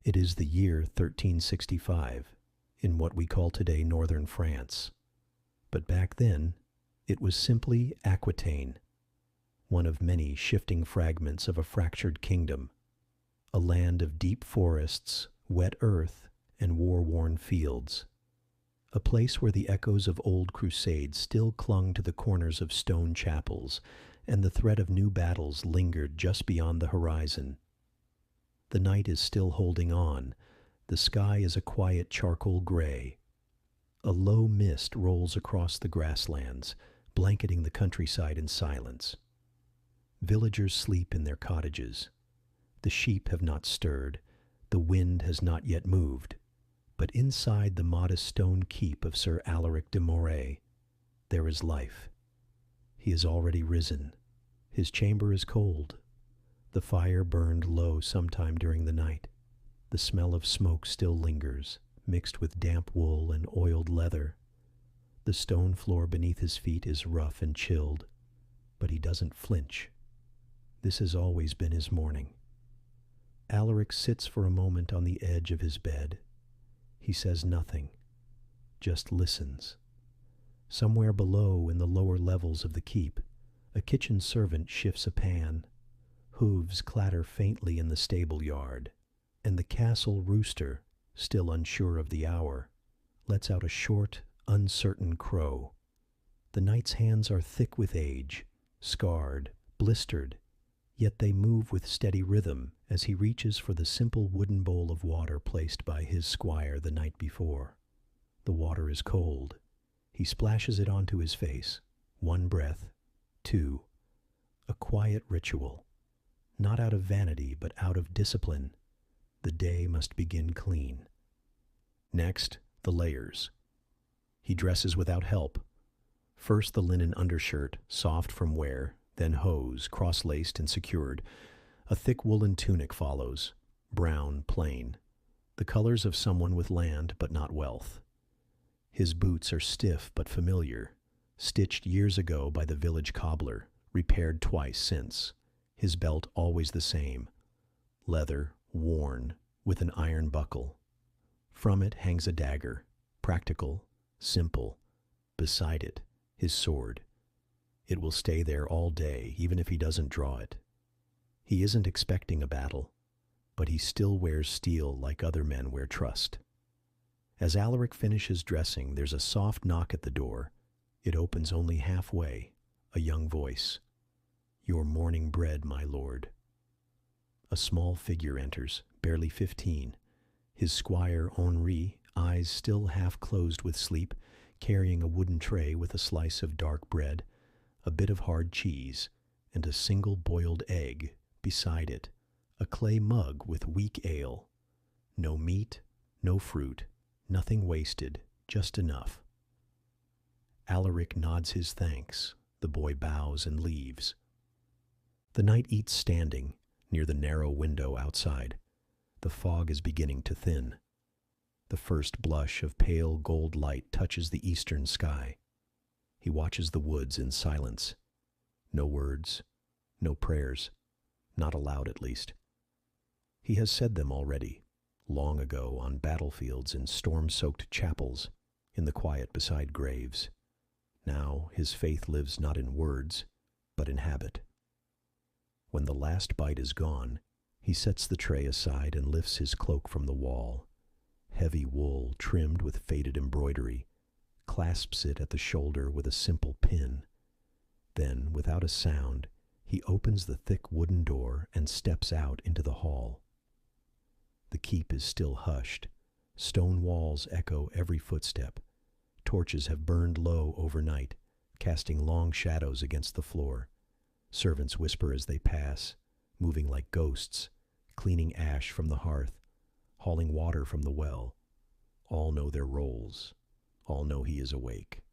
It is the year 1365, in what we call today northern France. But back then, it was simply Aquitaine, one of many shifting fragments of a fractured kingdom, a land of deep forests, wet earth, and war-worn fields, a place where the echoes of old crusades still clung to the corners of stone chapels, and the threat of new battles lingered just beyond the horizon. The night is still holding on. The sky is a quiet charcoal gray. A low mist rolls across the grasslands, blanketing the countryside in silence. Villagers sleep in their cottages. The sheep have not stirred. The wind has not yet moved. But inside the modest stone keep of Sir Alaric de Moray, there is life. He has already risen. His chamber is cold. The fire burned low sometime during the night. The smell of smoke still lingers, mixed with damp wool and oiled leather. The stone floor beneath his feet is rough and chilled, but he doesn't flinch. This has always been his morning. Alaric sits for a moment on the edge of his bed. He says nothing, just listens. Somewhere below, in the lower levels of the keep, a kitchen servant shifts a pan. Hooves clatter faintly in the stable yard, and the castle rooster, still unsure of the hour, lets out a short, uncertain crow. The knight's hands are thick with age, scarred, blistered, yet they move with steady rhythm as he reaches for the simple wooden bowl of water placed by his squire the night before. The water is cold. He splashes it onto his face. One breath, two. A quiet ritual. Not out of vanity, but out of discipline. The day must begin clean. Next, the layers. He dresses without help. First the linen undershirt, soft from wear, then hose, cross-laced and secured. A thick woolen tunic follows, brown, plain, the colors of someone with land but not wealth. His boots are stiff but familiar, stitched years ago by the village cobbler, repaired twice since. His belt always the same, leather, worn, with an iron buckle. From it hangs a dagger, practical, simple. Beside it, his sword. It will stay there all day, even if he doesn't draw it. He isn't expecting a battle, but he still wears steel like other men wear trust. As Alaric finishes dressing, there's a soft knock at the door. It opens only halfway, a young voice. "Your morning bread, my lord." A small figure enters, barely 15. His squire Henri, eyes still half closed with sleep, carrying a wooden tray with a slice of dark bread, a bit of hard cheese, and a single boiled egg. Beside it, a clay mug with weak ale. No meat, no fruit, nothing wasted, just enough. Alaric nods his thanks. The boy bows and leaves. The knight eats standing, near the narrow window outside. The fog is beginning to thin. The first blush of pale gold light touches the eastern sky. He watches the woods in silence. No words, no prayers, not aloud at least. He has said them already, long ago on battlefields in storm-soaked chapels, in the quiet beside graves. Now his faith lives not in words, but in habit. When the last bite is gone, he sets the tray aside and lifts his cloak from the wall. Heavy wool trimmed with faded embroidery, clasps it at the shoulder with a simple pin. Then, without a sound, he opens the thick wooden door and steps out into the hall. The keep is still hushed. Stone walls echo every footstep. Torches have burned low overnight, casting long shadows against the floor. Servants whisper as they pass, moving like ghosts, cleaning ash from the hearth, hauling water from the well. All know their roles. All know he is awake.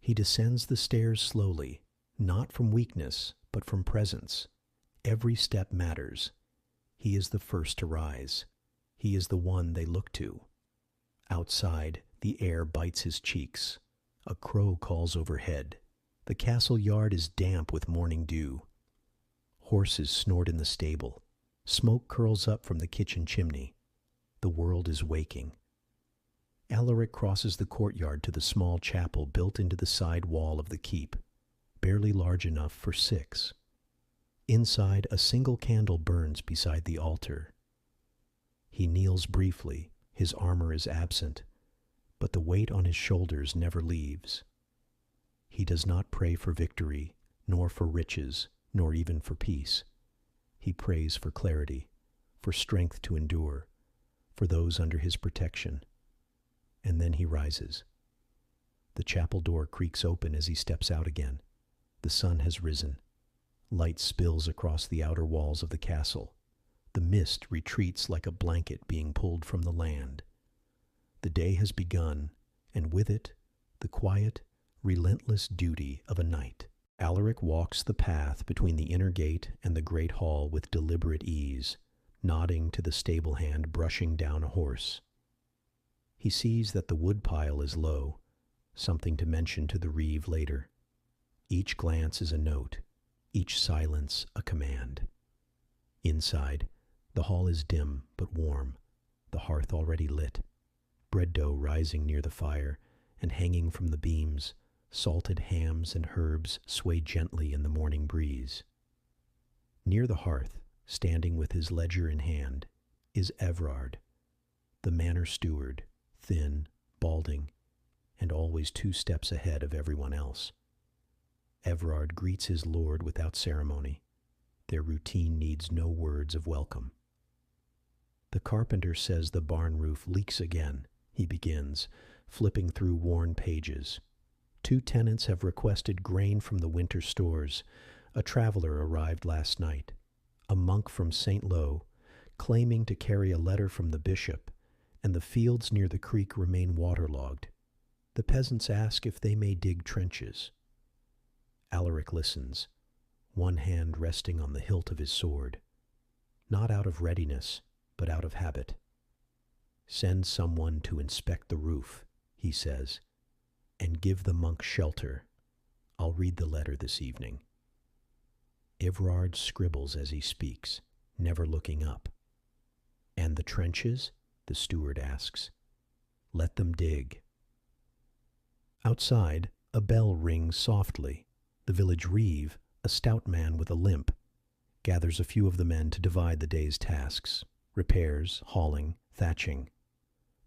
He descends the stairs slowly, not from weakness, but from presence. Every step matters. He is the first to rise. He is the one they look to. Outside, the air bites his cheeks. A crow calls overhead. The castle yard is damp with morning dew. Horses snort in the stable. Smoke curls up from the kitchen chimney. The world is waking. Alaric crosses the courtyard to the small chapel built into the side wall of the keep, barely large enough for 6. Inside, a single candle burns beside the altar. He kneels briefly, his armor is absent, but the weight on his shoulders never leaves. He does not pray for victory, nor for riches, nor even for peace. He prays for clarity, for strength to endure, for those under his protection. And then he rises. The chapel door creaks open as he steps out again. The sun has risen. Light spills across the outer walls of the castle. The mist retreats like a blanket being pulled from the land. The day has begun, and with it, the quiet, relentless duty of a knight. Alaric walks the path between the inner gate and the great hall with deliberate ease, nodding to the stable hand brushing down a horse. He sees that the woodpile is low, something to mention to the reeve later. Each glance is a note, each silence a command. Inside, the hall is dim but warm, the hearth already lit, bread dough rising near the fire, and hanging from the beams, salted hams and herbs sway gently in the morning breeze. Near the hearth, standing with his ledger in hand, is Everard, the manor steward, thin, balding, and always 2 steps ahead of everyone else. Everard greets his lord without ceremony. Their routine needs no words of welcome. The carpenter says the barn roof leaks again, he begins, flipping through worn pages. 2 tenants have requested grain from the winter stores. A traveler arrived last night, a monk from St. Lo, claiming to carry a letter from the bishop, and the fields near the creek remain waterlogged. The peasants ask if they may dig trenches. Alaric listens, one hand resting on the hilt of his sword, not out of readiness, but out of habit. "Send someone to inspect the roof," he says, "and give the monk shelter. I'll read the letter this evening." Everard scribbles as he speaks, never looking up. "And the trenches?" the steward asks. "Let them dig." Outside, a bell rings softly. The village reeve, a stout man with a limp, gathers a few of the men to divide the day's tasks: repairs, hauling, thatching.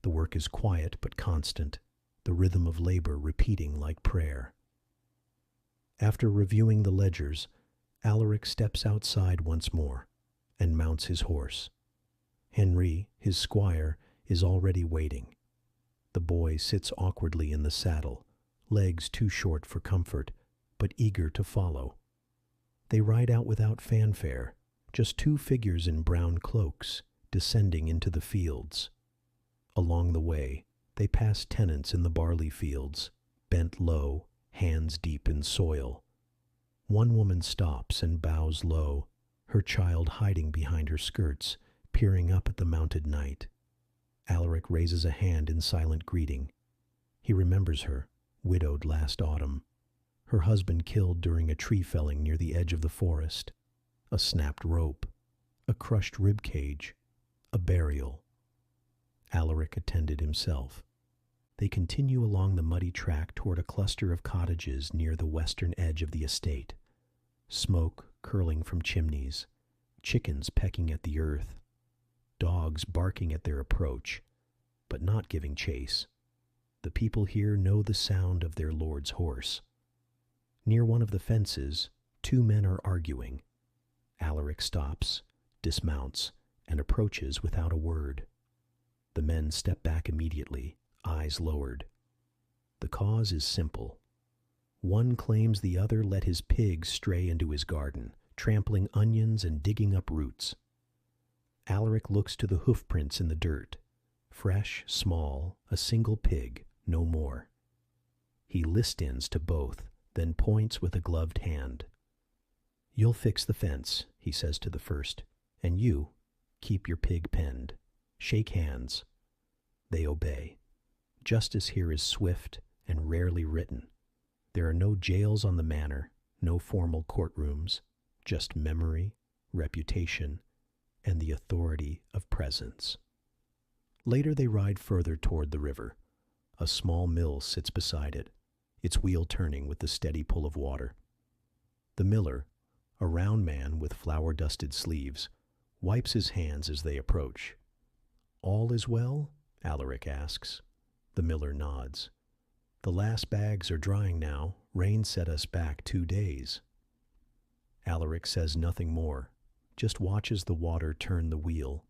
The work is quiet but constant, the rhythm of labor repeating like prayer. After reviewing the ledgers, Alaric steps outside once more and mounts his horse. Henry, his squire, is already waiting. The boy sits awkwardly in the saddle, legs too short for comfort, but eager to follow. They ride out without fanfare, just 2 figures in brown cloaks, descending into the fields. Along the way, they pass tenants in the barley fields, bent low, hands deep in soil. One woman stops and bows low, her child hiding behind her skirts, peering up at the mounted knight. Alaric raises a hand in silent greeting. He remembers her, widowed last autumn. Her husband killed during a tree felling near the edge of the forest. A snapped rope, a crushed rib cage, a burial. Alaric attended himself. They continue along the muddy track toward a cluster of cottages near the western edge of the estate. Smoke curling from chimneys, chickens pecking at the earth, dogs barking at their approach, but not giving chase. The people here know the sound of their lord's horse. Near one of the fences, 2 men are arguing. Alaric stops, dismounts, and approaches without a word. The men step back immediately, eyes lowered. The cause is simple. One claims the other let his pigs stray into his garden, trampling onions and digging up roots. Alaric looks to the hoofprints in the dirt. Fresh, small, a single pig, no more. He listens to both, then points with a gloved hand. "You'll fix the fence," he says to the first, "and you, keep your pig penned. Shake hands." They obey. Justice here is swift and rarely written. There are no jails on the manor, no formal courtrooms, just memory, reputation, and the authority of presence. Later they ride further toward the river. A small mill sits beside it, its wheel turning with the steady pull of water. The miller, a round man with flour-dusted sleeves, wipes his hands as they approach. "All is well?" Alaric asks. The miller nods. "The last bags are drying now. Rain set us back 2 days." Alaric says nothing more, just watches the water turn the wheel,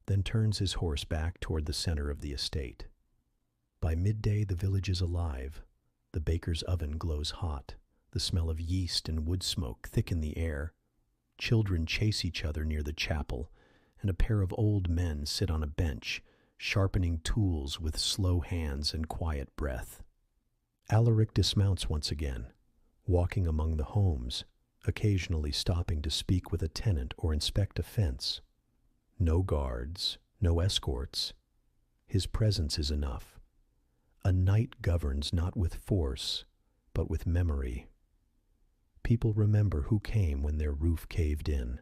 then turns his horse back toward the center of the estate. By midday the village is alive. The baker's oven glows hot. The smell of yeast and wood smoke thicken the air. Children chase each other near the chapel, and a pair of old men sit on a bench, sharpening tools with slow hands and quiet breath. Alaric dismounts once again, walking among the homes, occasionally stopping to speak with a tenant or inspect a fence. No guards, no escorts. His presence is enough. A knight governs not with force, but with memory. People remember who came when their roof caved in,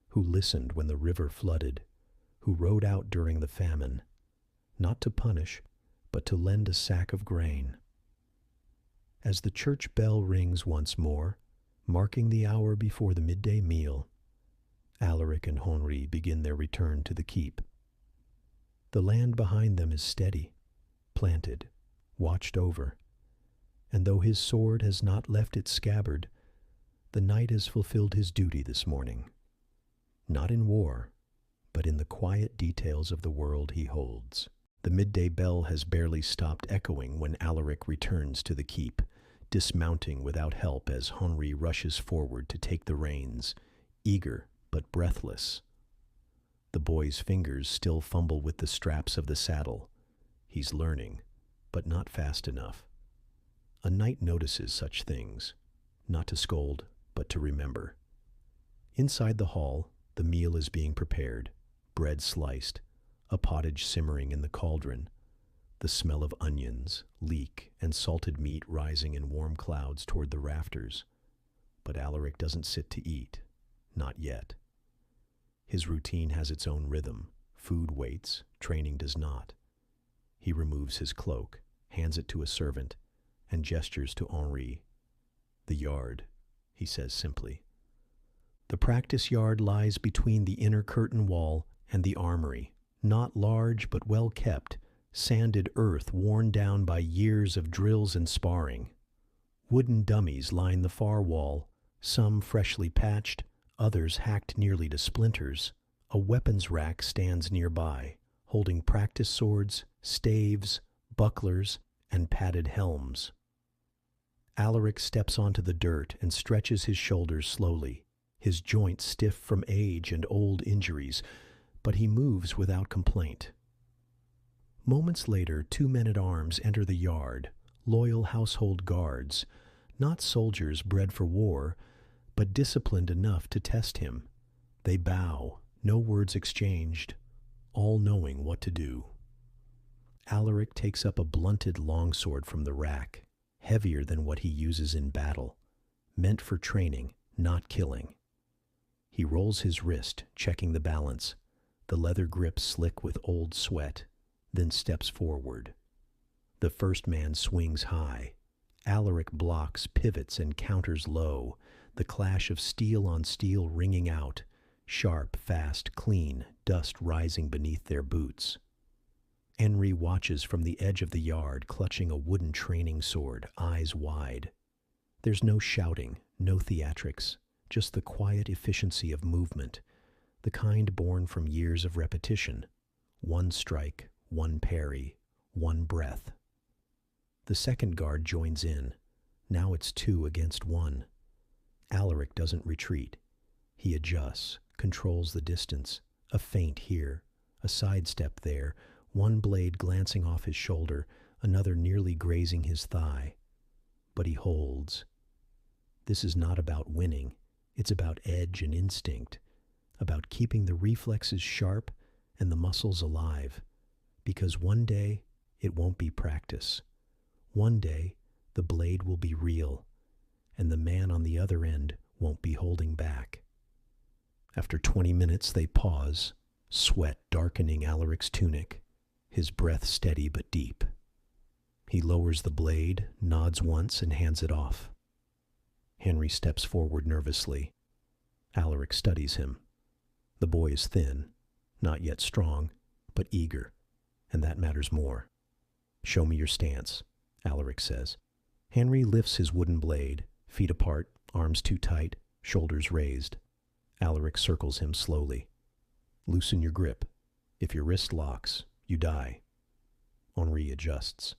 who listened when the river flooded, who rode out during the famine, not to punish, but to lend a sack of grain. As the church bell rings once more, marking the hour before the midday meal, Alaric and Henri begin their return to the keep. The land behind them is steady, planted, watched over, and though his sword has not left its scabbard, the knight has fulfilled his duty this morning, not in war, but in the quiet details of the world he holds. The midday bell has barely stopped echoing when Alaric returns to the keep, dismounting without help as Henri rushes forward to take the reins, eager but breathless. The boy's fingers still fumble with the straps of the saddle. He's learning, but not fast enough. A knight notices such things, not to scold, but to remember. Inside the hall, the meal is being prepared, bread sliced, a pottage simmering in the cauldron, the smell of onions, leek, and salted meat rising in warm clouds toward the rafters. But Alaric doesn't sit to eat, not yet. His routine has its own rhythm. Food waits, training does not. He removes his cloak, hands it to a servant, and gestures to Henri. "The yard," he says simply. The practice yard lies between the inner curtain wall and the armory, not large but well kept, sanded earth worn down by years of drills and sparring. Wooden dummies line the far wall, some freshly patched, others hacked nearly to splinters. A weapons rack stands nearby, holding practice swords, staves, bucklers, and padded helms. Alaric steps onto the dirt and stretches his shoulders slowly, his joints stiff from age and old injuries, but he moves without complaint. Moments later, 2 men-at-arms enter the yard, loyal household guards, not soldiers bred for war, but disciplined enough to test him. They bow, no words exchanged, all knowing what to do. Alaric takes up a blunted longsword from the rack, heavier than what he uses in battle, meant for training, not killing. He rolls his wrist, checking the balance, the leather grip slick with old sweat, then steps forward. The first man swings high. Alaric blocks, pivots, and counters low, the clash of steel on steel ringing out, sharp, fast, clean, dust rising beneath their boots. Henri watches from the edge of the yard, clutching a wooden training sword, eyes wide. There's no shouting, no theatrics, just the quiet efficiency of movement, the kind born from years of repetition. One strike, one parry, one breath. The second guard joins in. Now it's 2 against 1. Alaric doesn't retreat. He adjusts, controls the distance, a feint here, a sidestep there, one blade glancing off his shoulder, another nearly grazing his thigh. But he holds. This is not about winning. It's about edge and instinct, about keeping the reflexes sharp and the muscles alive. Because one day, it won't be practice. One day, the blade will be real, and the man on the other end won't be holding back. After 20 minutes, they pause, sweat darkening Alaric's tunic, his breath steady but deep. He lowers the blade, nods once, and hands it off. Henry steps forward nervously. Alaric studies him. The boy is thin, not yet strong, but eager, and that matters more. "Show me your stance," Alaric says. Henry lifts his wooden blade, feet apart, arms too tight, shoulders raised. Alaric circles him slowly. "Loosen your grip. If your wrist locks, you die." Henri adjusts.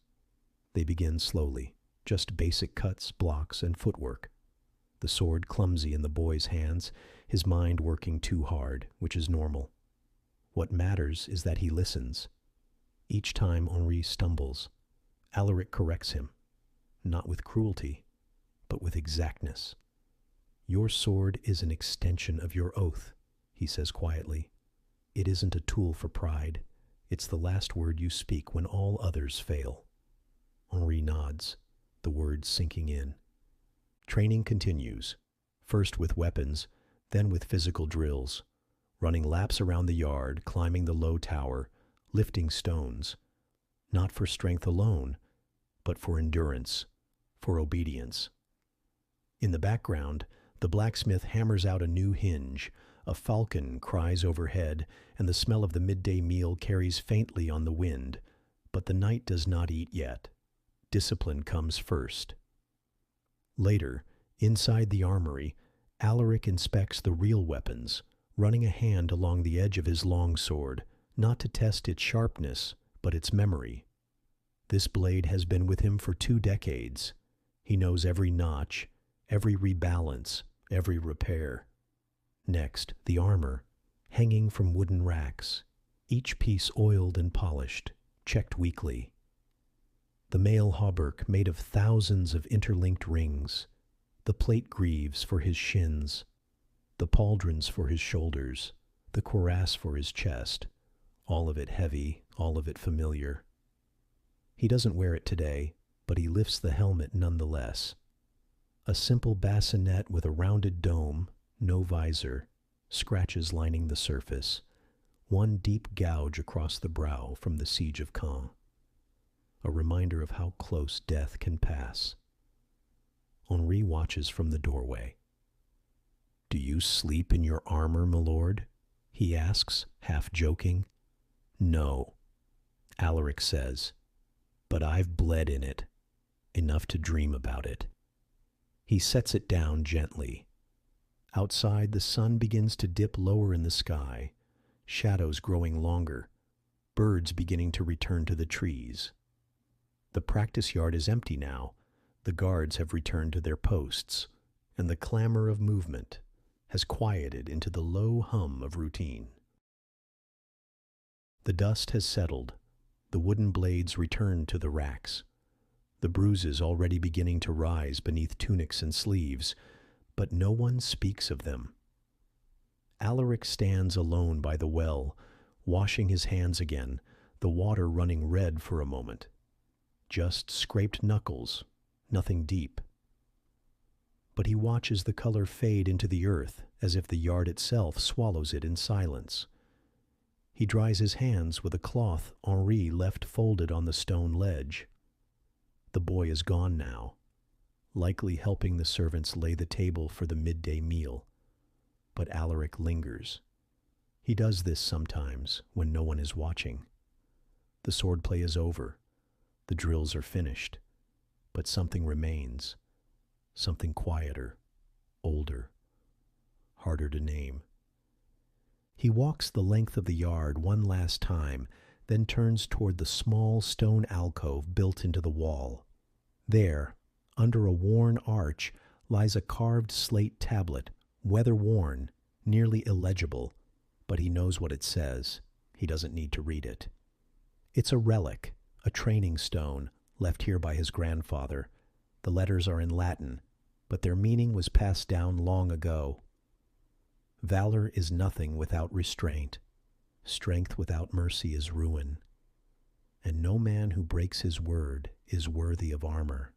They begin slowly, just basic cuts, blocks, and footwork. The sword clumsy in the boy's hands, his mind working too hard, which is normal. What matters is that he listens. Each time Henri stumbles, Alaric corrects him, not with cruelty, but with exactness. "Your sword is an extension of your oath," he says quietly. "It isn't a tool for pride. It's the last word you speak when all others fail." Henri nods, the words sinking in. Training continues, first with weapons, then with physical drills, running laps around the yard, climbing the low tower, lifting stones, not for strength alone, but for endurance, for obedience. In the background, the blacksmith hammers out a new hinge, a falcon cries overhead, and the smell of the midday meal carries faintly on the wind, but the night does not eat yet. Discipline comes first. Later, inside the armory, Alaric inspects the real weapons, running a hand along the edge of his long sword, not to test its sharpness, but its memory. This blade has been with him for 2 decades. He knows every notch, every rebalance, every repair. Next, the armor, hanging from wooden racks, each piece oiled and polished, checked weekly. The mail hauberk made of thousands of interlinked rings, the plate greaves for his shins, the pauldrons for his shoulders, the cuirass for his chest, all of it heavy, all of it familiar. He doesn't wear it today, but he lifts the helmet nonetheless. A simple bassinet with a rounded dome, no visor, scratches lining the surface, one deep gouge across the brow from the siege of Caen. A reminder of how close death can pass. Henri watches from the doorway. "Do you sleep in your armor, my lord?" he asks, half joking. "No," Alaric says, "but I've bled in it, enough to dream about it." He sets it down gently. Outside, the sun begins to dip lower in the sky, shadows growing longer, birds beginning to return to the trees. The practice yard is empty now. The guards have returned to their posts, and the clamor of movement has quieted into the low hum of routine. The dust has settled. The wooden blades return to the racks. The bruises already beginning to rise beneath tunics and sleeves, but no one speaks of them. Alaric stands alone by the well, washing his hands again, the water running red for a moment. Just scraped knuckles, nothing deep. But he watches the color fade into the earth as if the yard itself swallows it in silence. He dries his hands with a cloth Henri left folded on the stone ledge. The boy is gone now, likely helping the servants lay the table for the midday meal. But Alaric lingers. He does this sometimes when no one is watching. The swordplay is over. The drills are finished. But something remains. Something quieter, older, harder to name. He walks the length of the yard one last time, then turns toward the small stone alcove built into the wall. There, under a worn arch, lies a carved slate tablet, weather-worn, nearly illegible, but he knows what it says. He doesn't need to read it. It's a relic, a training stone, left here by his grandfather. The letters are in Latin, but their meaning was passed down long ago. Valor is nothing without restraint. Strength without mercy is ruin. And no man who breaks his word is worthy of armor.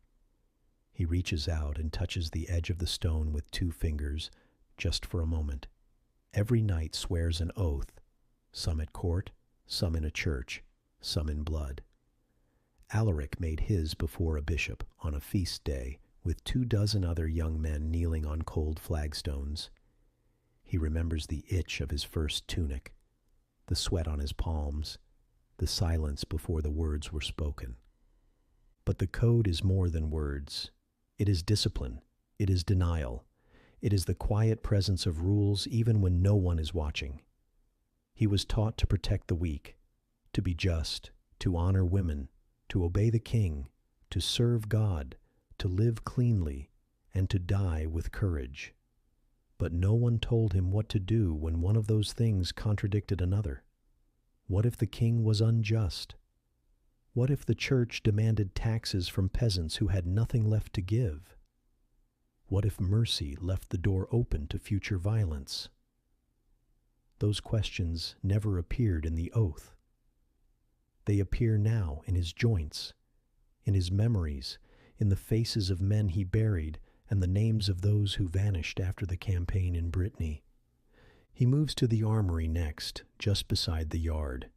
He reaches out and touches the edge of the stone with 2 fingers, just for a moment. every knight swears an oath, some at court, some in a church, some in blood. Alaric made his before a bishop on a feast day, with 24 other young men kneeling on cold flagstones. He remembers the itch of his first tunic, the sweat on his palms, the silence before the words were spoken. But the code is more than words. It is discipline. It is denial. It is the quiet presence of rules even when no one is watching. He was taught to protect the weak, to be just, to honor women, to obey the king, to serve God, to live cleanly, and to die with courage. But no one told him what to do when one of those things contradicted another. What if the king was unjust? What if the church demanded taxes from peasants who had nothing left to give? What if mercy left the door open to future violence? Those questions never appeared in the oath. They appear now in his joints, in his memories, in the faces of men he buried, and the names of those who vanished after the campaign in Brittany. He moves to the armory next, just beside the yard.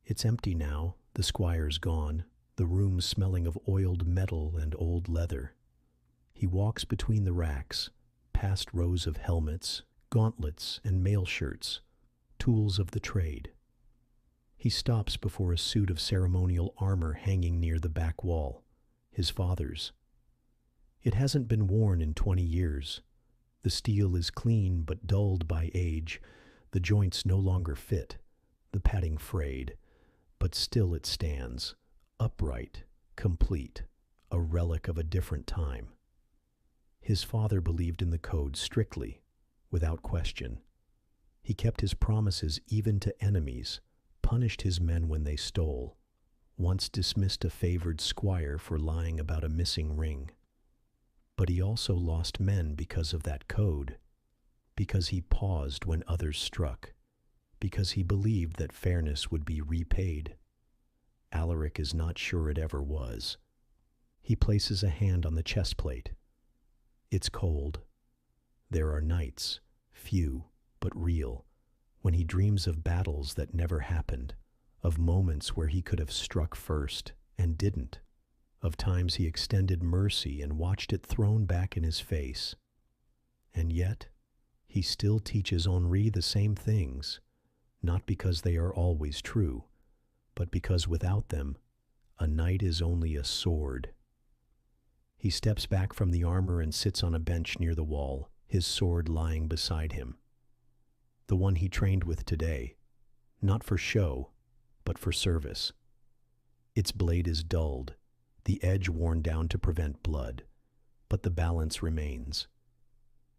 It's empty now, the squire's gone, the room smelling of oiled metal and old leather. He walks between the racks, past rows of helmets, gauntlets, and mail shirts, tools of the trade. He stops before a suit of ceremonial armor hanging near the back wall, his father's. It hasn't been worn in 20 years. The steel is clean but dulled by age. The joints no longer fit, the padding frayed, but still it stands, upright, complete, a relic of a different time. His father believed in the code strictly, without question. He kept his promises even to enemies, punished his men when they stole, once dismissed a favored squire for lying about a missing ring. But he also lost men because of that code, because he paused when others struck, because he believed that fairness would be repaid. Alaric is not sure it ever was. He places a hand on the chest plate. It's cold. There are nights, few but real, when he dreams of battles that never happened, of moments where he could have struck first and didn't, of times he extended mercy and watched it thrown back in his face. And yet, he still teaches Henri the same things, not because they are always true, but because without them, a knight is only a sword. He steps back from the armor and sits on a bench near the wall, his sword lying beside him. The one he trained with today, not for show, but for service. Its blade is dulled, the edge worn down to prevent blood, but the balance remains.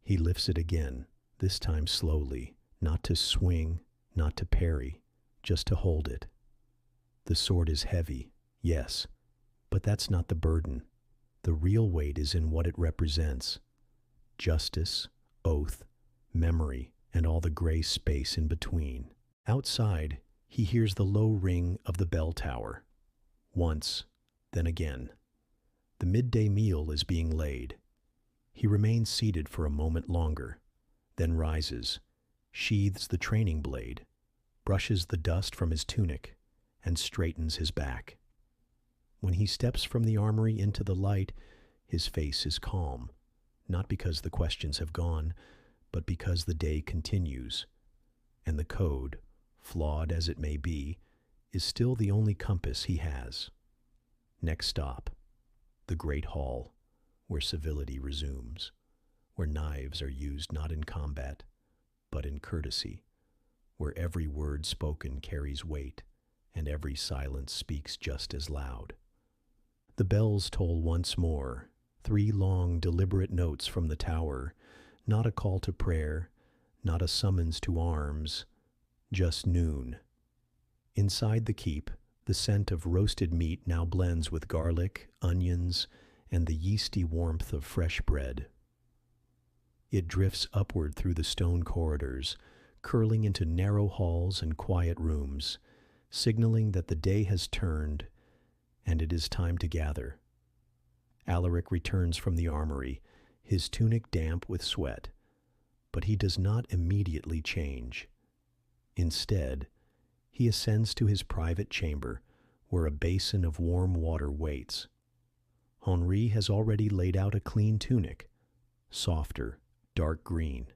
He lifts it again, this time slowly, not to swing, not to parry, just to hold it. The sword is heavy, yes, but that's not the burden. The real weight is in what it represents. Justice, oath, memory, and all the gray space in between. Outside, he hears the low ring of the bell tower. Once, then again. The midday meal is being laid. He remains seated for a moment longer, then rises, sheathes the training blade, brushes the dust from his tunic, and straightens his back. When he steps from the armory into the light, his face is calm, not because the questions have gone, but because the day continues, and the code, flawed as it may be, is still the only compass he has. Next stop, the Great Hall, where civility resumes, where knives are used not in combat, but in courtesy, where every word spoken carries weight, and every silence speaks just as loud. The bells toll once more, 3 long, deliberate notes from the tower, not a call to prayer, not a summons to arms, just noon. Inside the keep, the scent of roasted meat now blends with garlic, onions, and the yeasty warmth of fresh bread. It drifts upward through the stone corridors, curling into narrow halls and quiet rooms, signaling that the day has turned and it is time to gather. Alaric returns from the armory, his tunic damp with sweat, but he does not immediately change. Instead, he ascends to his private chamber, where a basin of warm water waits. Henri has already laid out a clean tunic, softer, dark green,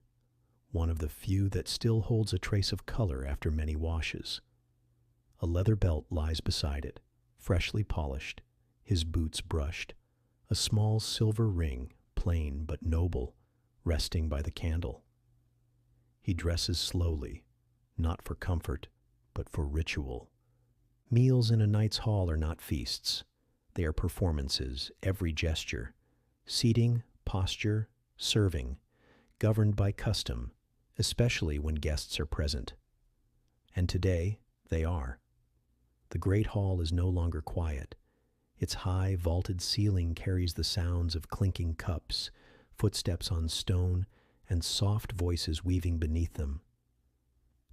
one of the few that still holds a trace of color after many washes. A leather belt lies beside it, freshly polished, his boots brushed, a small silver ring, plain but noble, resting by the candle. He dresses slowly, not for comfort, but for ritual. Meals in a knight's hall are not feasts. They are performances, every gesture, seating, posture, serving, governed by custom, especially when guests are present. And today, they are. The great hall is no longer quiet. Its high, vaulted ceiling carries the sounds of clinking cups, footsteps on stone, and soft voices weaving beneath them.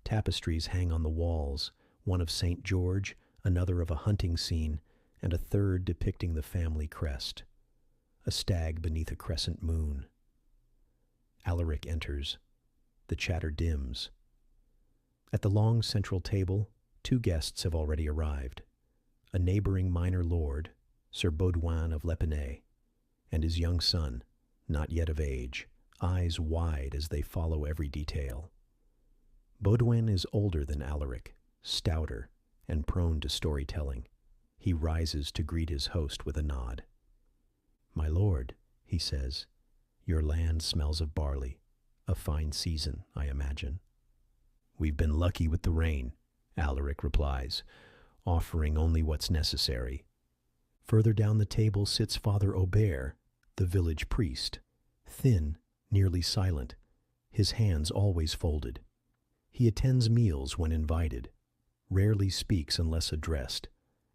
Tapestries hang on the walls, one of St. George, another of a hunting scene, and a third depicting the family crest, a stag beneath a crescent moon. Alaric enters. The chatter dims. At the long central table, 2 guests have already arrived. A neighboring minor lord, Sir Baudouin of Lepinay, and his young son, not yet of age, eyes wide as they follow every detail. Baudouin is older than Alaric, stouter, and prone to storytelling. He rises to greet his host with a nod. "My lord," he says, "your land smells of barley. A fine season, I imagine." "We've been lucky with the rain," Alaric replies, offering only what's necessary. Further down the table sits Father Aubert, the village priest, thin, nearly silent, his hands always folded. He attends meals when invited, rarely speaks unless addressed,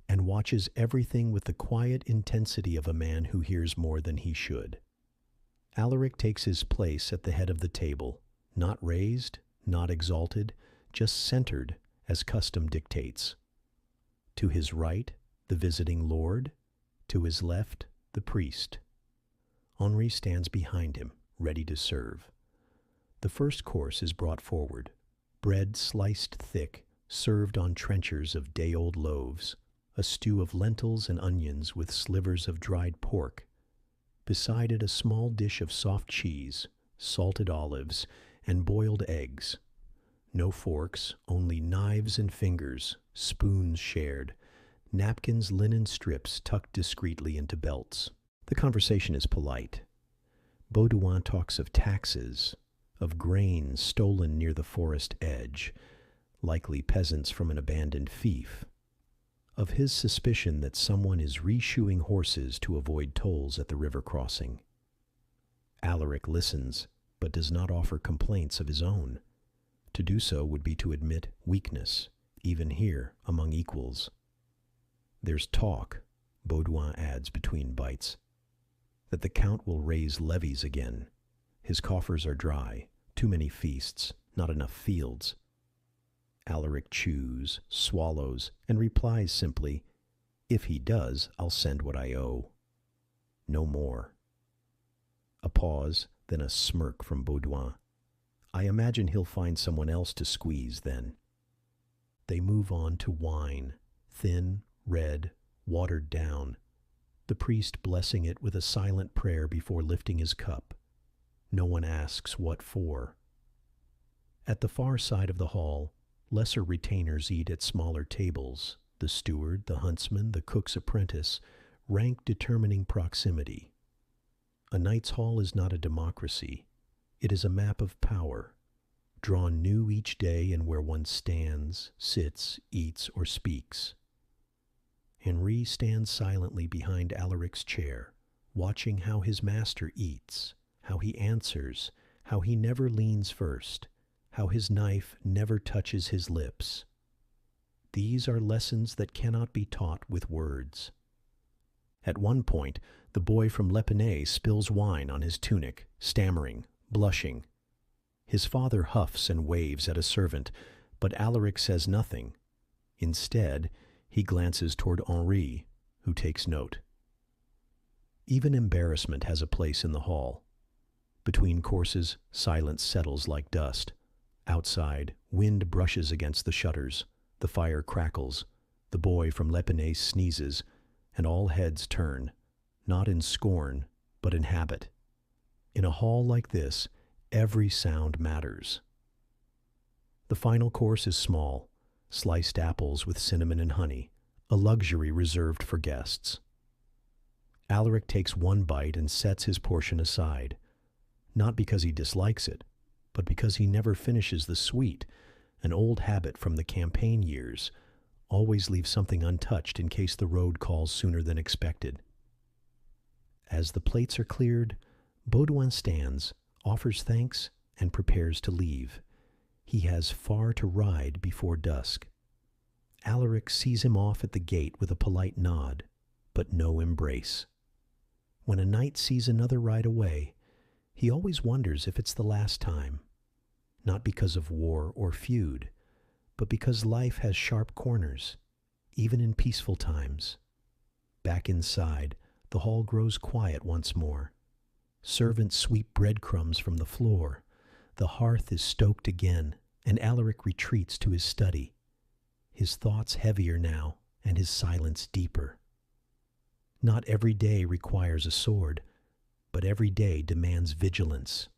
and watches everything with the quiet intensity of a man who hears more than he should. Alaric takes his place at the head of the table, not raised, not exalted, just centered as custom dictates. To his right, the visiting lord, to his left, the priest. Henri stands behind him, ready to serve. The first course is brought forward, bread sliced thick, served on trenchers of day-old loaves, a stew of lentils and onions with slivers of dried pork. Beside it a small dish of soft cheese, salted olives, and boiled eggs. No forks, only knives and fingers, spoons shared, napkins, linen strips tucked discreetly into belts. The conversation is polite. Baudouin talks of taxes, of grain stolen near the forest edge, likely peasants from an abandoned fief, of his suspicion that someone is reshoeing horses to avoid tolls at the river crossing. Alaric listens, but does not offer complaints of his own. To do so would be to admit weakness, even here, among equals. "There's talk," Baudouin adds between bites, "that the Count will raise levies again. His coffers are dry, too many feasts, not enough fields." Alaric chews, swallows, and replies simply, "If he does, I'll send what I owe." No more. A pause, then a smirk from Baudouin. "I imagine he'll find someone else to squeeze then." They move on to wine, thin, red, watered down, the priest blessing it with a silent prayer before lifting his cup. No one asks what for. At the far side of the hall, lesser retainers eat at smaller tables, the steward, the huntsman, the cook's apprentice, rank determining proximity. A knight's hall is not a democracy. It is a map of power, drawn new each day and where one stands, sits, eats, or speaks. Henri stands silently behind Alaric's chair, watching how his master eats, how he answers, how he never leans first, how his knife never touches his lips. These are lessons that cannot be taught with words. At one point, the boy from Lepinay spills wine on his tunic, stammering, blushing. His father huffs and waves at a servant, but Alaric says nothing. Instead, he glances toward Henri, who takes note. Even embarrassment has a place in the hall. Between courses, silence settles like dust. Outside, wind brushes against the shutters, the fire crackles, the boy from Lepine sneezes, and all heads turn, not in scorn, but in habit. In a hall like this, every sound matters. The final course is small, sliced apples with cinnamon and honey, a luxury reserved for guests. Alaric takes one bite and sets his portion aside, not because he dislikes it, but because he never finishes the sweet, an old habit from the campaign years, always leave something untouched in case the road calls sooner than expected. As the plates are cleared, Baudouin stands, offers thanks, and prepares to leave. He has far to ride before dusk. Alaric sees him off at the gate with a polite nod, but no embrace. When a knight sees another ride away, he always wonders if it's the last time, not because of war or feud, but because life has sharp corners, even in peaceful times. Back inside, the hall grows quiet once more. Servants sweep breadcrumbs from the floor. The hearth is stoked again, and Alaric retreats to his study, his thoughts heavier now, and his silence deeper. Not every day requires a sword, but every day demands vigilance.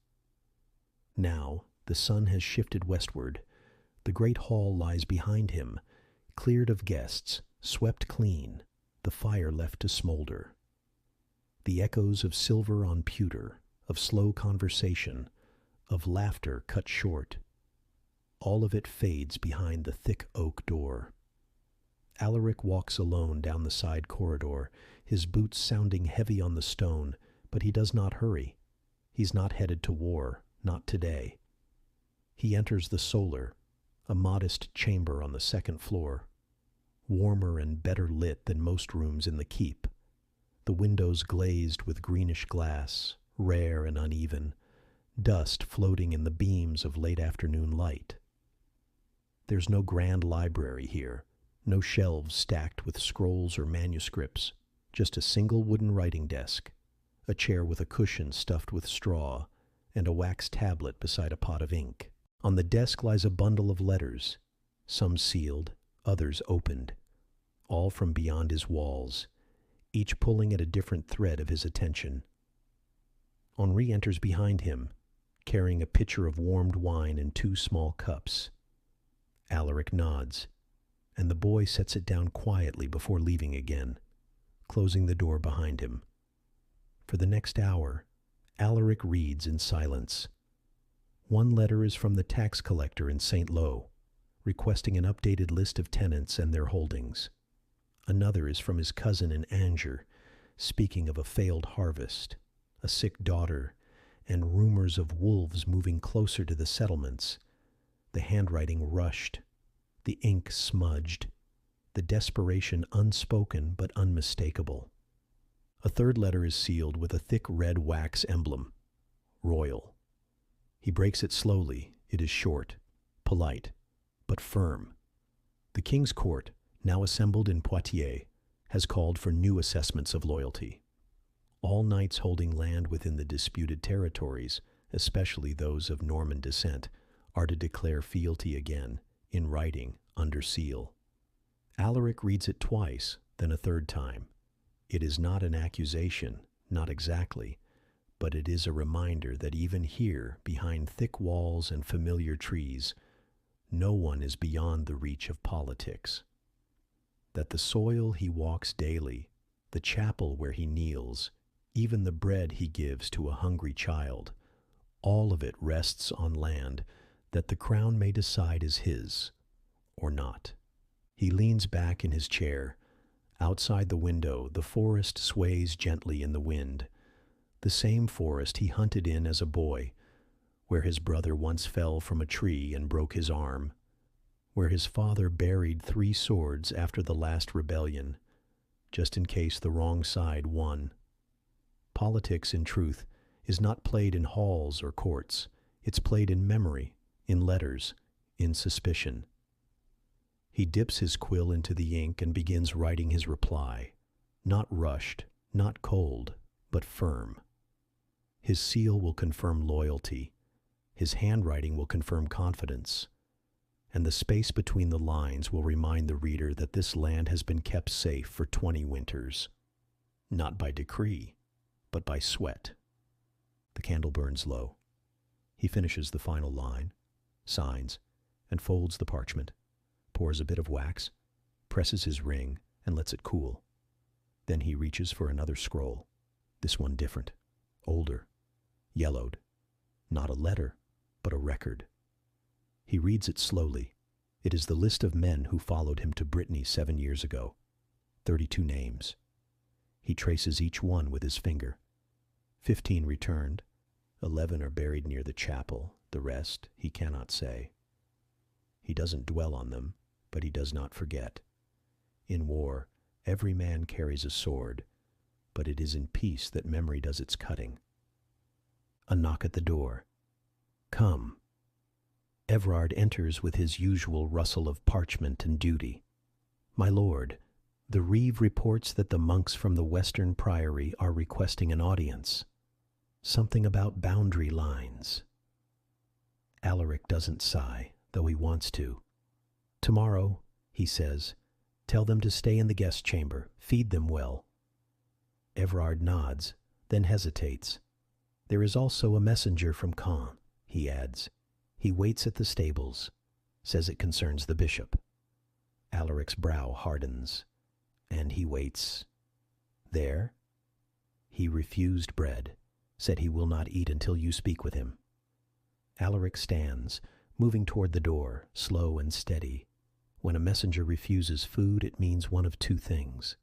Now, the sun has shifted westward. The great hall lies behind him, cleared of guests, swept clean, the fire left to smolder. The echoes of silver on pewter, of slow conversation, of laughter cut short, all of it fades behind the thick oak door. Alaric walks alone down the side corridor, his boots sounding heavy on the stone, but he does not hurry. He's not headed to war, not today. He enters the solar, a modest chamber on the second floor, warmer and better lit than most rooms in the keep. The windows glazed with greenish glass, rare and uneven, dust floating in the beams of late afternoon light. There's no grand library here, no shelves stacked with scrolls or manuscripts, just a single wooden writing desk, a chair with a cushion stuffed with straw, and a wax tablet beside a pot of ink. On the desk lies a bundle of letters, some sealed, others opened, all from beyond his walls, each pulling at a different thread of his attention. Henri enters behind him, carrying a pitcher of warmed wine and 2 small cups. Alaric nods, and the boy sets it down quietly before leaving again, closing the door behind him. For the next hour, Alaric reads in silence. One letter is from the tax collector in St. Lo, requesting an updated list of tenants and their holdings. Another is from his cousin in Angers, speaking of a failed harvest, a sick daughter, and rumors of wolves moving closer to the settlements. The handwriting rushed, the ink smudged, the desperation unspoken but unmistakable. A third letter is sealed with a thick red wax emblem, royal. He breaks it slowly. It is short, polite, but firm. The king's court, now assembled in Poitiers, has called for new assessments of loyalty. All knights holding land within the disputed territories, especially those of Norman descent, are to declare fealty again, in writing, under seal. Alaric reads it twice, then a third time. It is not an accusation, not exactly, but it is a reminder that even here, behind thick walls and familiar trees, no one is beyond the reach of politics. That the soil he walks daily, the chapel where he kneels, even the bread he gives to a hungry child, all of it rests on land that the crown may decide is his, or not. He leans back in his chair. Outside the window, the forest sways gently in the wind, the same forest he hunted in as a boy, where his brother once fell from a tree and broke his arm, where his father buried 3 swords after the last rebellion, just in case the wrong side won. Politics, in truth, is not played in halls or courts. It's played in memory, in letters, in suspicion. He dips his quill into the ink and begins writing his reply, not rushed, not cold, but firm. His seal will confirm loyalty, his handwriting will confirm confidence, and the space between the lines will remind the reader that this land has been kept safe for 20 winters, not by decree, but by sweat. The candle burns low. He finishes the final line, signs, and folds the parchment, pours a bit of wax, presses his ring, and lets it cool. Then he reaches for another scroll, this one different, older, yellowed, not a letter, but a record. He reads it slowly. It is the list of men who followed him to Brittany 7 years ago. 32 names. He traces each one with his finger. 15 returned. 11 are buried near the chapel. The rest he cannot say. He doesn't dwell on them, but he does not forget. In war, every man carries a sword, but it is in peace that memory does its cutting. A knock at the door. Come. Everard enters with his usual rustle of parchment and duty. My lord, the reeve reports that the monks from the western priory are requesting an audience. Something about boundary lines. Alaric doesn't sigh, though he wants to. Tomorrow, he says, tell them to stay in the guest chamber. Feed them well. Everard nods, then hesitates. There is also a messenger from Caen, he adds. He waits at the stables, says it concerns the bishop. Alaric's brow hardens, and he waits. There? He refused bread, said he will not eat until you speak with him. Alaric stands, moving toward the door, slow and steady. When a messenger refuses food, it means one of two things.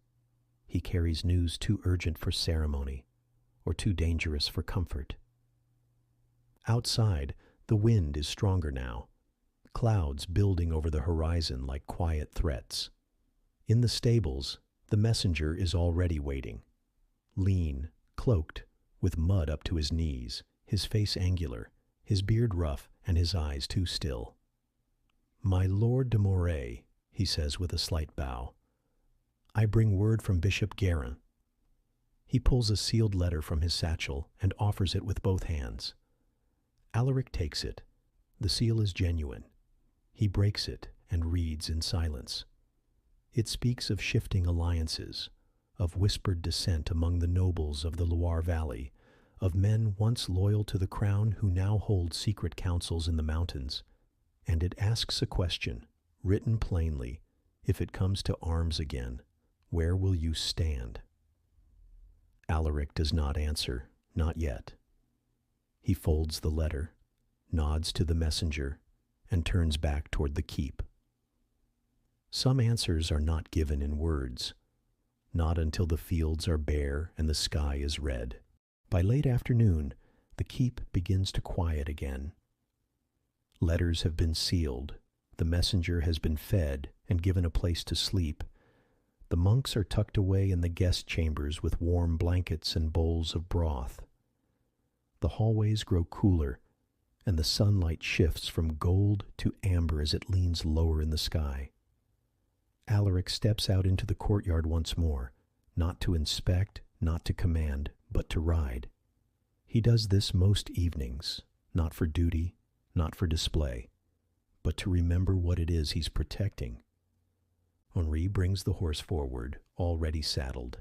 He carries news too urgent for ceremony, or too dangerous for comfort. Outside, the wind is stronger now, clouds building over the horizon like quiet threats. In the stables, the messenger is already waiting. Lean, cloaked, with mud up to his knees, his face angular, his beard rough, and his eyes too still. My Lord de Moray, he says with a slight bow. I bring word from Bishop Guérin. He pulls a sealed letter from his satchel and offers it with both hands. Alaric takes it. The seal is genuine. He breaks it and reads in silence. It speaks of shifting alliances, of whispered dissent among the nobles of the Loire Valley, of men once loyal to the crown who now hold secret councils in the mountains. And it asks a question, written plainly, if it comes to arms again, where will you stand? Alaric does not answer, not yet. He folds the letter, nods to the messenger, and turns back toward the keep. Some answers are not given in words, not until the fields are bare and the sky is red. By late afternoon, the keep begins to quiet again. Letters have been sealed, the messenger has been fed and given a place to sleep. The monks are tucked away in the guest chambers with warm blankets and bowls of broth. The hallways grow cooler, and the sunlight shifts from gold to amber as it leans lower in the sky. Alaric steps out into the courtyard once more, not to inspect, not to command, but to ride. He does this most evenings, not for duty, not for display, but to remember what it is he's protecting. Henri brings the horse forward, already saddled.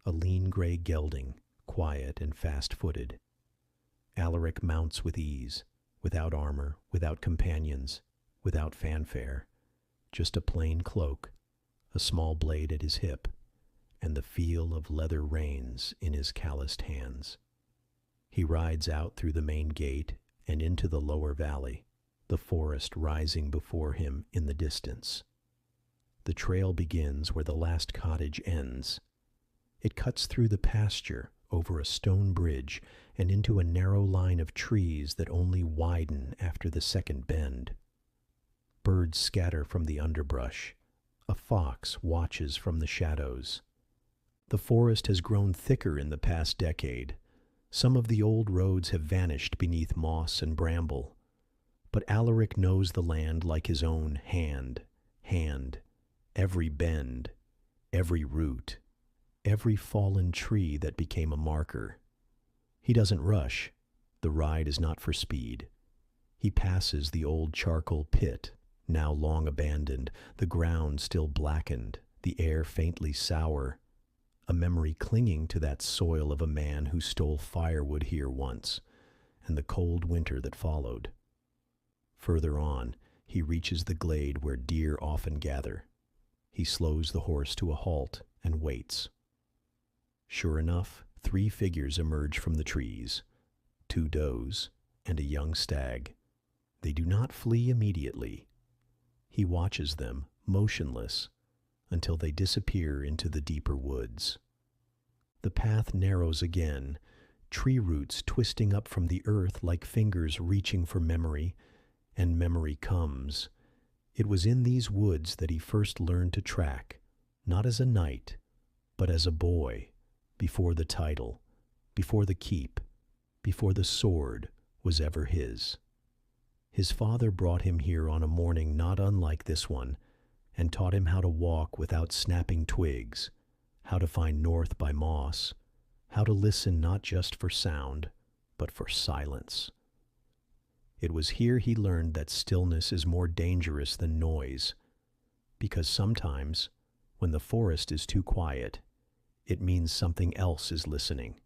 A lean gray gelding, quiet and fast-footed. Alaric mounts with ease, without armor, without companions, without fanfare, just a plain cloak, a small blade at his hip, and the feel of leather reins in his calloused hands. He rides out through the main gate and into the lower valley, the forest rising before him in the distance. The trail begins where the last cottage ends. It cuts through the pasture, over a stone bridge, and into a narrow line of trees that only widen after the second bend. Birds scatter from the underbrush. A fox watches from the shadows. The forest has grown thicker in the past decade. Some of the old roads have vanished beneath moss and bramble. But Alaric knows the land like his own hand, every bend, every root, every fallen tree that became a marker. He doesn't rush. The ride is not for speed. He passes the old charcoal pit, now long abandoned, the ground still blackened, the air faintly sour, a memory clinging to that soil of a man who stole firewood here once, and the cold winter that followed. Further on, he reaches the glade where deer often gather. He slows the horse to a halt and waits. Sure enough, 3 figures emerge from the trees, 2 does and a young stag. They do not flee immediately. He watches them, motionless, until they disappear into the deeper woods. The path narrows again, tree roots twisting up from the earth like fingers reaching for memory, and memory comes. It was in these woods that he first learned to track, not as a knight, but as a boy, before the title, before the keep, before the sword was ever his. His father brought him here on a morning not unlike this one, and taught him how to walk without snapping twigs, how to find north by moss, how to listen not just for sound, but for silence. It was here he learned that stillness is more dangerous than noise, because sometimes, when the forest is too quiet, it means something else is listening.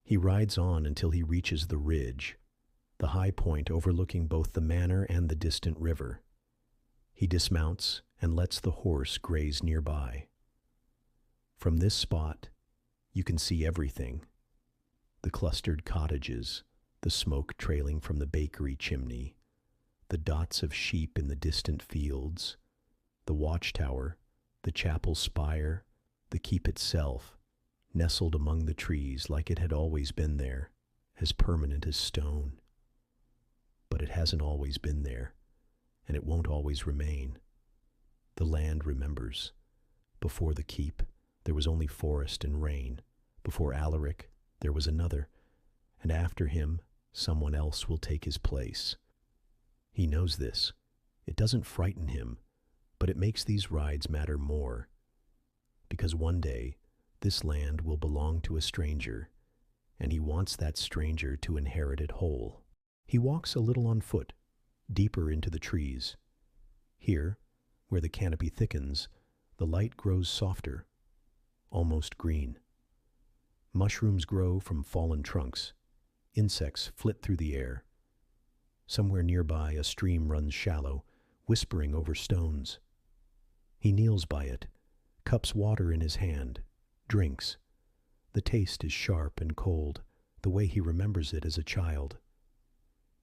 He rides on until he reaches the ridge, the high point overlooking both the manor and the distant river. He dismounts and lets the horse graze nearby. From this spot, you can see everything: the clustered cottages, the smoke trailing from the bakery chimney, the dots of sheep in the distant fields, the watchtower, the chapel spire, the keep itself, nestled among the trees like it had always been there, as permanent as stone. But it hasn't always been there, and it won't always remain. The land remembers. Before the keep, there was only forest and rain. Before Alaric, there was another, and after him, someone else will take his place. He knows this. It doesn't frighten him, but it makes these rides matter more. Because one day, this land will belong to a stranger, and he wants that stranger to inherit it whole. He walks a little on foot, deeper into the trees. Here, where the canopy thickens, the light grows softer, almost green. Mushrooms grow from fallen trunks. Insects flit through the air. Somewhere nearby, a stream runs shallow, whispering over stones. He kneels by it, cups water in his hand, drinks. The taste is sharp and cold, the way he remembers it as a child.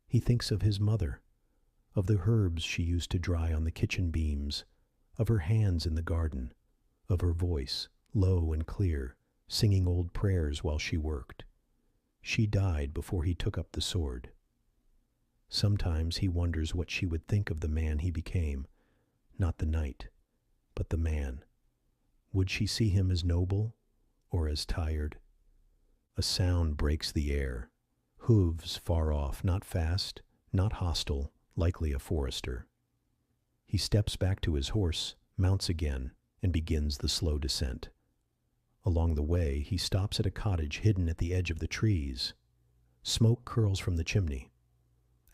He thinks of his mother, of the herbs she used to dry on the kitchen beams, of her hands in the garden, of her voice, low and clear, singing old prayers while she worked. She died before he took up the sword. Sometimes he wonders what she would think of the man he became, not the knight, but the man. Would she see him as noble or as tired? A sound breaks the air. Hooves far off, not fast, not hostile, likely a forester. He steps back to his horse, mounts again, and begins the slow descent. Along the way, he stops at a cottage hidden at the edge of the trees. Smoke curls from the chimney.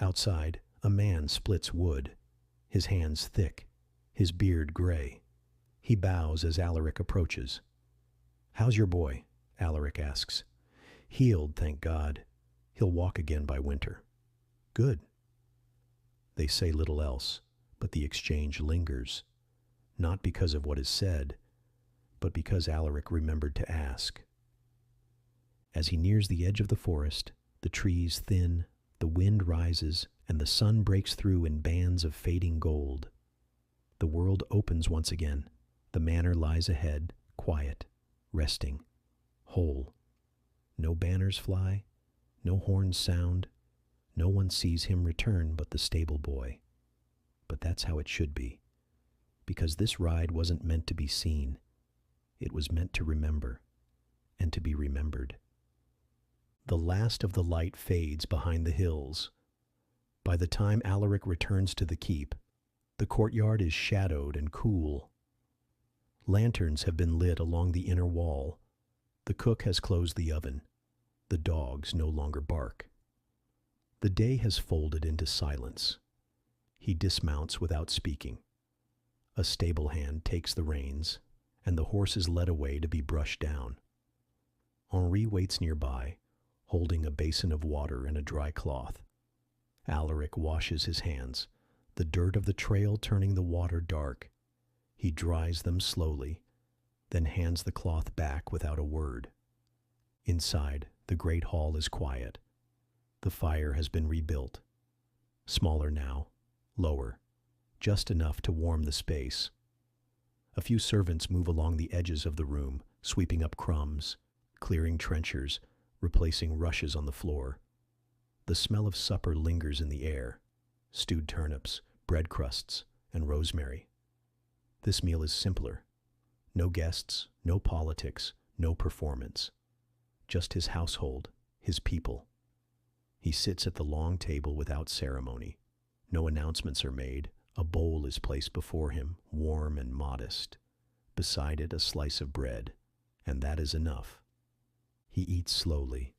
Outside, a man splits wood, his hands thick, his beard gray. He bows as Alaric approaches. "How's your boy?" Alaric asks. "Healed, thank God. He'll walk again by winter." "Good." They say little else, but the exchange lingers, not because of what is said, but because Alaric remembered to ask. As he nears the edge of the forest, the trees thin, the wind rises, and the sun breaks through in bands of fading gold. The world opens once again. The manor lies ahead, quiet, resting, whole. No banners fly, no horns sound, no one sees him return but the stable boy. But that's how it should be, because this ride wasn't meant to be seen. It was meant to remember, and to be remembered. The last of the light fades behind the hills. By the time Alaric returns to the keep, the courtyard is shadowed and cool. Lanterns have been lit along the inner wall. The cook has closed the oven. The dogs no longer bark. The day has folded into silence. He dismounts without speaking. A stable hand takes the reins, and the horse is led away to be brushed down. Henri waits nearby, holding a basin of water and a dry cloth. Alaric washes his hands, the dirt of the trail turning the water dark. He dries them slowly, then hands the cloth back without a word. Inside, the great hall is quiet. The fire has been rebuilt. Smaller now, lower, just enough to warm the space. A few servants move along the edges of the room, sweeping up crumbs, clearing trenchers, replacing rushes on the floor. The smell of supper lingers in the air: stewed turnips, bread crusts, and rosemary. This meal is simpler. No guests, no politics, no performance. Just his household, his people. He sits at the long table without ceremony. No announcements are made. A bowl is placed before him, warm and modest. Beside it, a slice of bread, and that is enough. He eats slowly,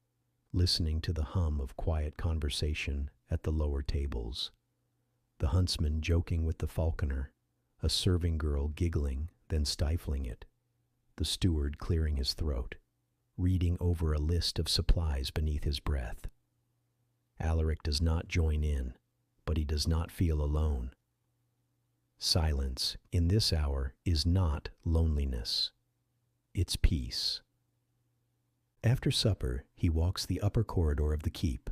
listening to the hum of quiet conversation at the lower tables. The huntsman joking with the falconer, a serving girl giggling, then stifling it, the steward clearing his throat, reading over a list of supplies beneath his breath. Alaric does not join in, but he does not feel alone. Silence in this hour is not loneliness. It's peace. After supper, he walks the upper corridor of the keep.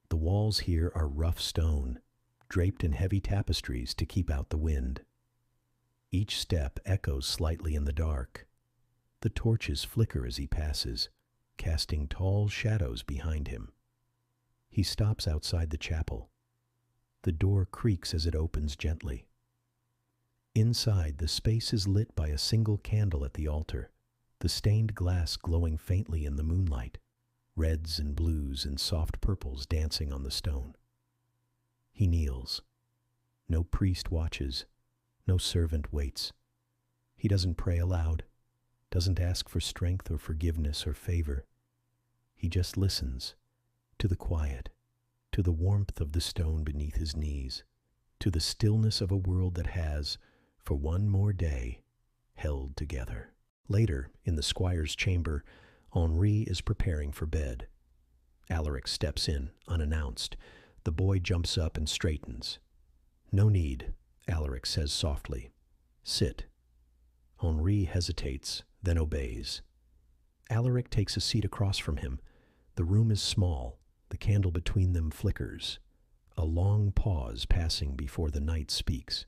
The walls here are rough stone, draped in heavy tapestries to keep out the wind. Each step echoes slightly in the dark. The torches flicker as he passes, casting tall shadows behind him. He stops outside the chapel. The door creaks as it opens gently. Inside, the space is lit by a single candle at the altar, the stained glass glowing faintly in the moonlight, reds and blues and soft purples dancing on the stone. He kneels. No priest watches. No servant waits. He doesn't pray aloud, doesn't ask for strength or forgiveness or favor. He just listens to the quiet, to the warmth of the stone beneath his knees, to the stillness of a world that has, for one more day, held together. Later, in the squire's chamber, Henri is preparing for bed. Alaric steps in, unannounced. The boy jumps up and straightens. "No need," Alaric says softly. "Sit." Henri hesitates, then obeys. Alaric takes a seat across from him. The room is small. The candle between them flickers. A long pause passing before the knight speaks.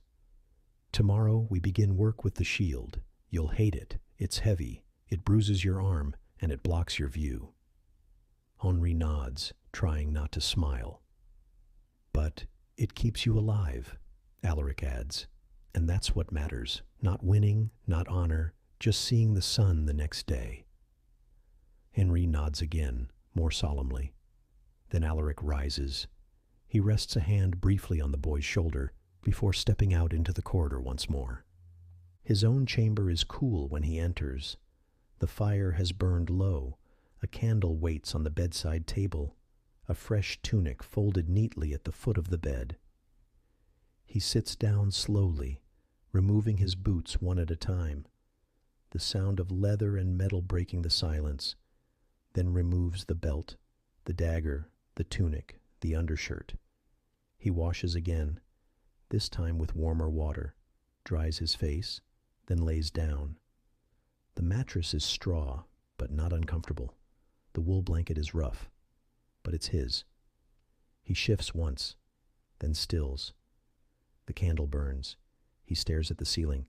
"Tomorrow we begin work with the shield. You'll hate it. It's heavy. It bruises your arm, and it blocks your view." Henri nods, trying not to smile. "But it keeps you alive," Alaric adds, "and that's what matters. Not winning, not honor, just seeing the sun the next day." Henri nods again, more solemnly. Then Alaric rises. He rests a hand briefly on the boy's shoulder before stepping out into the corridor once more. His own chamber is cool when he enters. The fire has burned low. A candle waits on the bedside table, a fresh tunic folded neatly at the foot of the bed. He sits down slowly, removing his boots one at a time, the sound of leather and metal breaking the silence, then removes the belt, the dagger, the tunic, the undershirt. He washes again, this time with warmer water, dries his face, then lays down. The mattress is straw, but not uncomfortable. The wool blanket is rough, but it's his. He shifts once, then stills. The candle burns. He stares at the ceiling,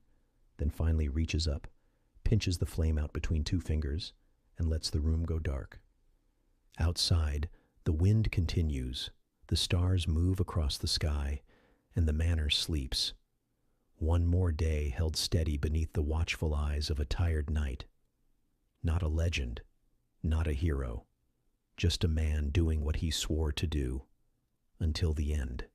then finally reaches up, pinches the flame out between two fingers, and lets the room go dark. Outside, the wind continues. The stars move across the sky, and the manor sleeps. One more day held steady beneath the watchful eyes of a tired knight. Not a legend, not a hero, just a man doing what he swore to do, until the end.